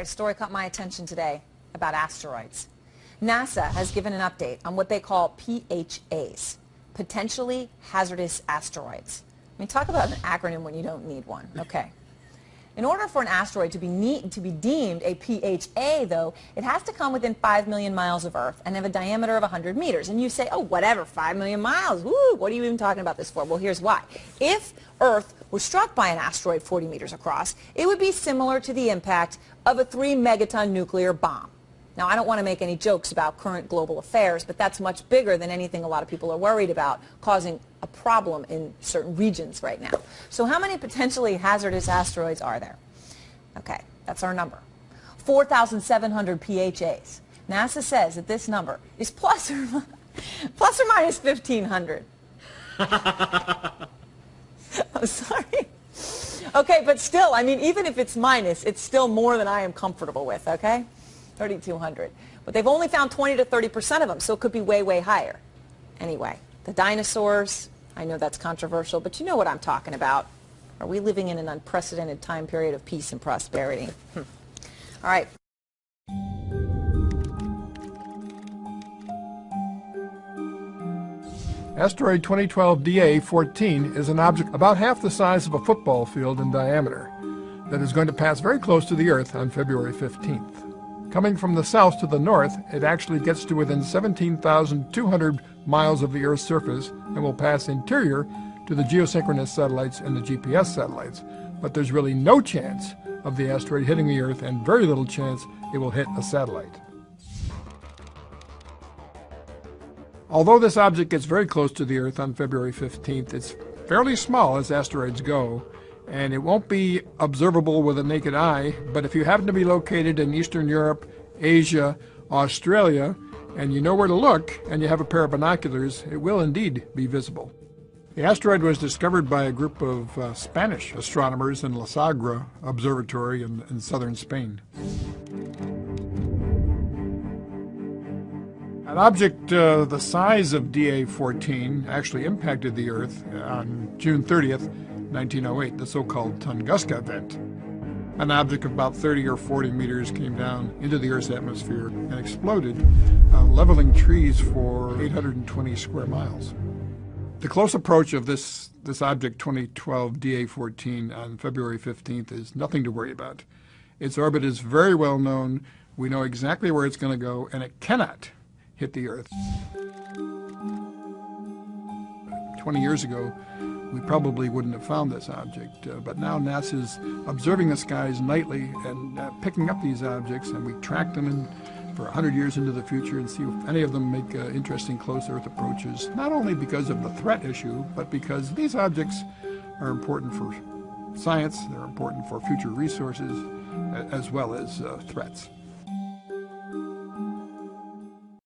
right, a story caught my attention today about asteroids. NASA has given an update on what they call PHAs, potentially hazardous asteroids. I mean, talk about an acronym when you don't need one. Okay. In order for an asteroid to be deemed a PHA, though, it has to come within 5 million miles of Earth and have a diameter of 100 meters. And you say, oh, whatever, 5 million miles. Woo, what are you even talking about this for? Well, here's why. If Earth was struck by an asteroid 40 meters across, it would be similar to the impact of a 3-megaton nuclear bomb. Now, I don't want to make any jokes about current global affairs, but that's much bigger than anything a lot of people are worried about, causing a problem in certain regions right now. So how many potentially hazardous asteroids are there? Okay, that's our number. 4,700 PHAs. NASA says that this number is plus or minus 1,500. I'm sorry. Okay, but still, I mean, even if it's minus, it's still more than I am comfortable with, okay? 3,200. But they've only found 20 to 30% of them, so it could be way, way higher. Anyway, the dinosaurs, I know that's controversial, but you know what I'm talking about. Are we living in an unprecedented time period of peace and prosperity? All right. Asteroid 2012 DA14 is an object about half the size of a football field in diameter that is going to pass very close to the Earth on February 15th. Coming from the south to the north, it actually gets to within 17,200 miles of the Earth's surface and will pass interior to the geosynchronous satellites and the GPS satellites. But there's really no chance of the asteroid hitting the Earth and very little chance it will hit a satellite. Although this object gets very close to the Earth on February 15th, it's fairly small as asteroids go, and it won't be observable with a naked eye, but if you happen to be located in Eastern Europe, Asia, Australia, and you know where to look, and you have a pair of binoculars, it will indeed be visible. The asteroid was discovered by a group of Spanish astronomers in La Sagra Observatory in southern Spain. An object the size of DA14 actually impacted the Earth on June 30th, 1908, the so-called Tunguska event. An object of about 30 or 40 meters came down into the Earth's atmosphere and exploded, leveling trees for 820 square miles. The close approach of this object 2012 DA14 on February 15th is nothing to worry about. Its orbit is very well known. We know exactly where it's going to go, and it cannot hit the Earth. 20 years ago, we probably wouldn't have found this object, but now NASA's observing the skies nightly and picking up these objects, and we track them for 100 years into the future and see if any of them make interesting close Earth approaches, not only because of the threat issue, but because these objects are important for science, they're important for future resources, as well as threats.